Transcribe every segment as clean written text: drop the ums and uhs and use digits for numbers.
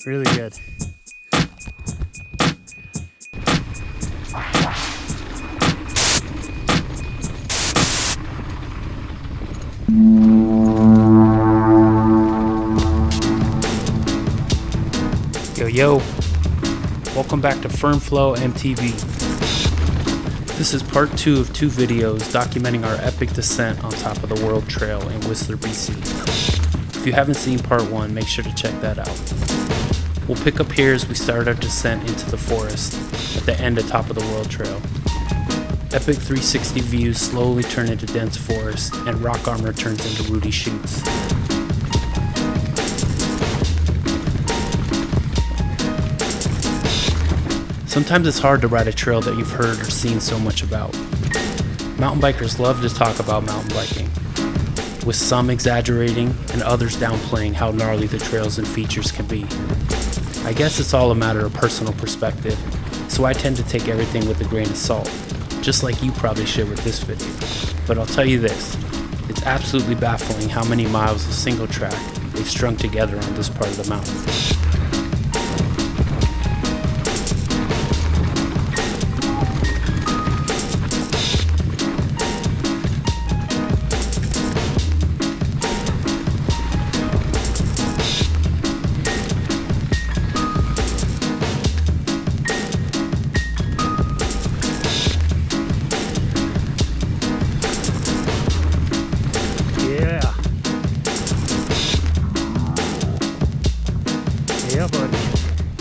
Really good. Yo, welcome back to Fern Flow MTV. This is part 2 of 2 videos documenting our epic descent on top of the World Trail in Whistler, BC. If you haven't seen part 1, make sure to check that out. We'll pick up here as we start our descent into the forest at the end of top of the World Trail. Epic 360 views slowly turn into dense forest, and rock armor turns into rooty chutes. Sometimes it's hard to ride a trail that you've heard or seen so much about. Mountain bikers love to talk about mountain biking, with some exaggerating and others downplaying how gnarly the trails and features can be. I guess it's all a matter of personal perspective, so I tend to take everything with a grain of salt, just like you probably should with this video. But I'll tell you this, it's absolutely baffling how many miles of single track they've strung together on this part of the mountain. Yeah, buddy.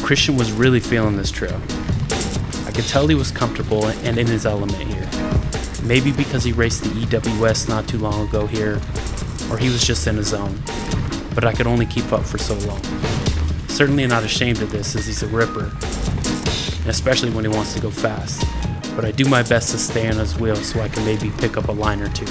Christian was really feeling this trail. I could tell he was comfortable and in his element here. Maybe because he raced the EWS not too long ago here, or he was just in a zone. But I could only keep up for so long. Certainly not ashamed of this, as he's a ripper, and especially when he wants to go fast. But I do my best to stay on his wheel so I can maybe pick up a line or two.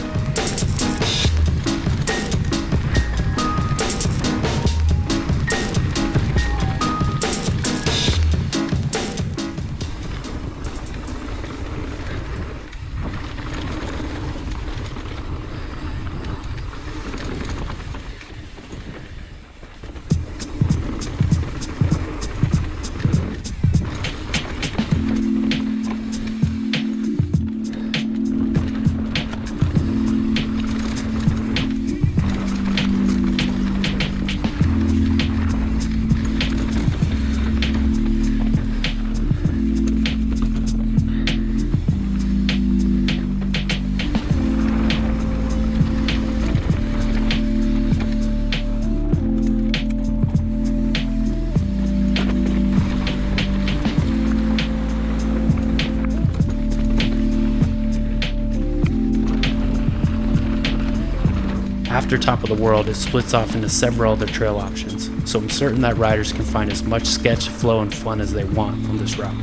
After Top of the World, it splits off into several other trail options, so I'm certain that riders can find as much sketch, flow, and fun as they want on this route.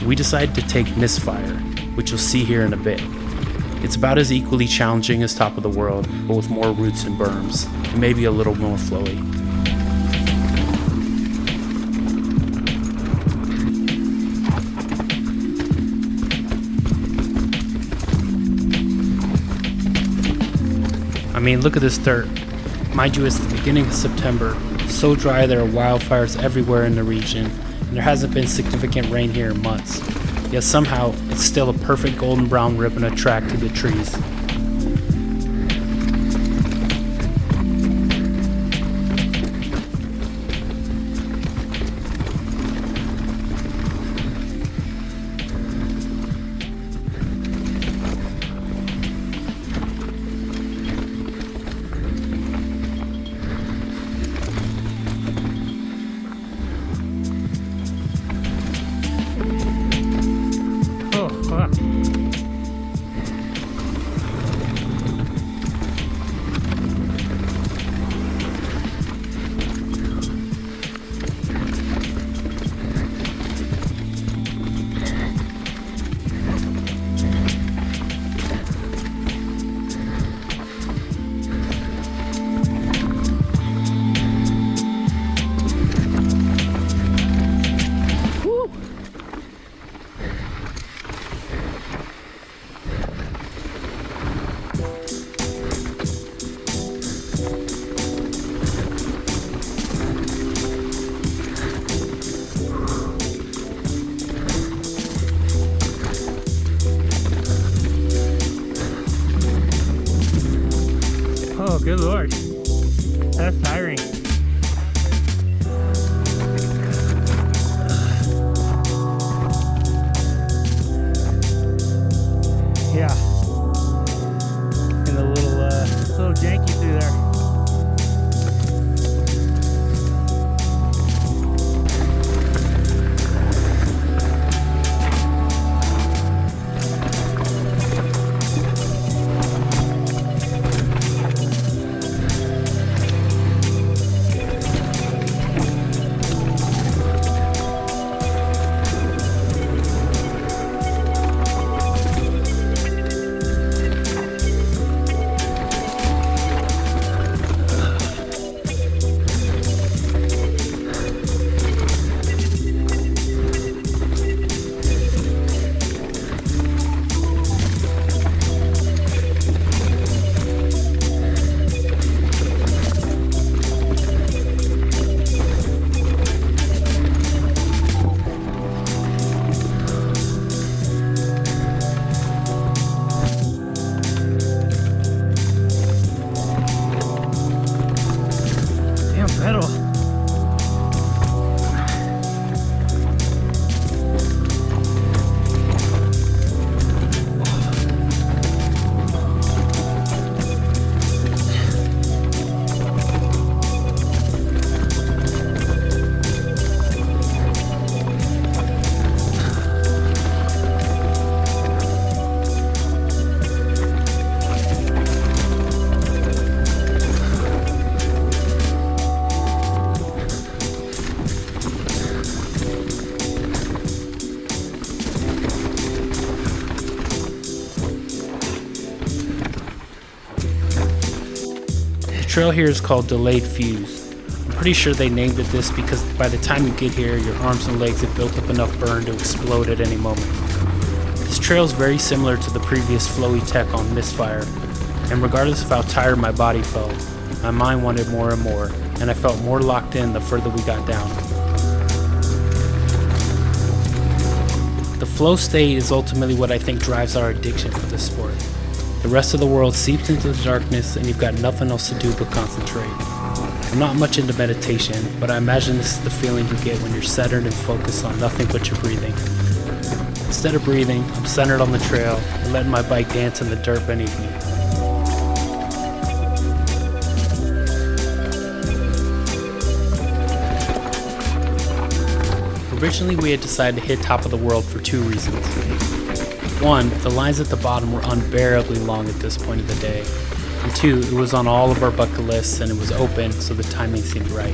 We decided to take Misfire, which you'll see here in a bit. It's about as equally challenging as Top of the World, but with more roots and berms, and maybe a little more flowy. I mean, look at this dirt. Mind you, it's the beginning of September, so dry there are wildfires everywhere in the region, and there hasn't been significant rain here in months. Yet somehow, it's still a perfect golden brown ribbon of track through the trees. that's tiring. Yeah. And a little janky through there. Pedal. The trail here is called Delayed Fuse. I'm pretty sure they named it this because by the time you get here, your arms and legs have built up enough burn to explode at any moment. This trail is very similar to the previous flowy tech on Misfire, and regardless of how tired my body felt, my mind wanted more and more, and I felt more locked in the further we got down. The flow state is ultimately what I think drives our addiction for this sport. The rest of the world seeps into the darkness and you've got nothing else to do but concentrate. I'm not much into meditation, but I imagine this is the feeling you get when you're centered and focused on nothing but your breathing. Instead of breathing, I'm centered on the trail and letting my bike dance in the dirt beneath me. Originally, we had decided to hit top of the world for two reasons. One, the lines at the bottom were unbearably long at this point of the day. And two, it was on all of our bucket lists and it was open, so the timing seemed right.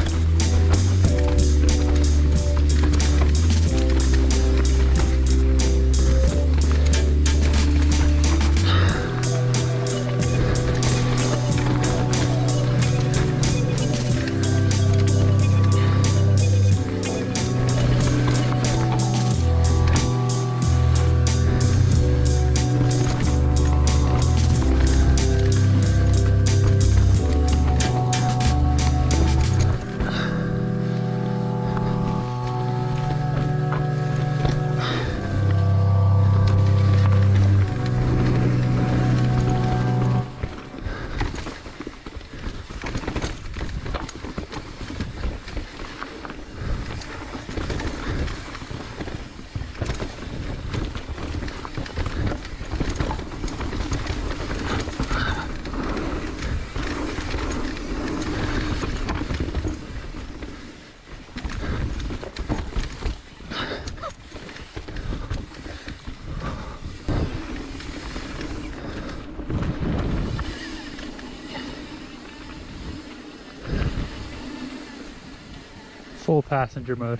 Full passenger mode.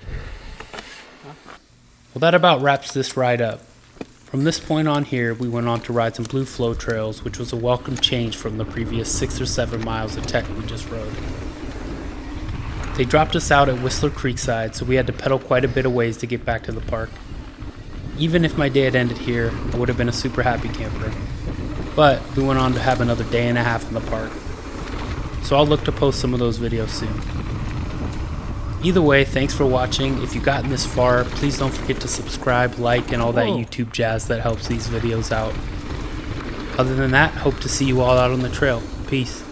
Well, that about wraps this ride up. From this point on here, we went on to ride some blue flow trails, which was a welcome change from the previous 6 or 7 miles of tech we just rode. They dropped us out at Whistler Creekside, so we had to pedal quite a bit of ways to get back to the park. Even if my day had ended here, I would have been a super happy camper. But we went on to have another day and a half in the park. So I'll look to post some of those videos soon. Either way, thanks for watching. If you've gotten this far, please don't forget to subscribe, like, and all that YouTube jazz that helps these videos out. Other than that, hope to see you all out on the trail. Peace.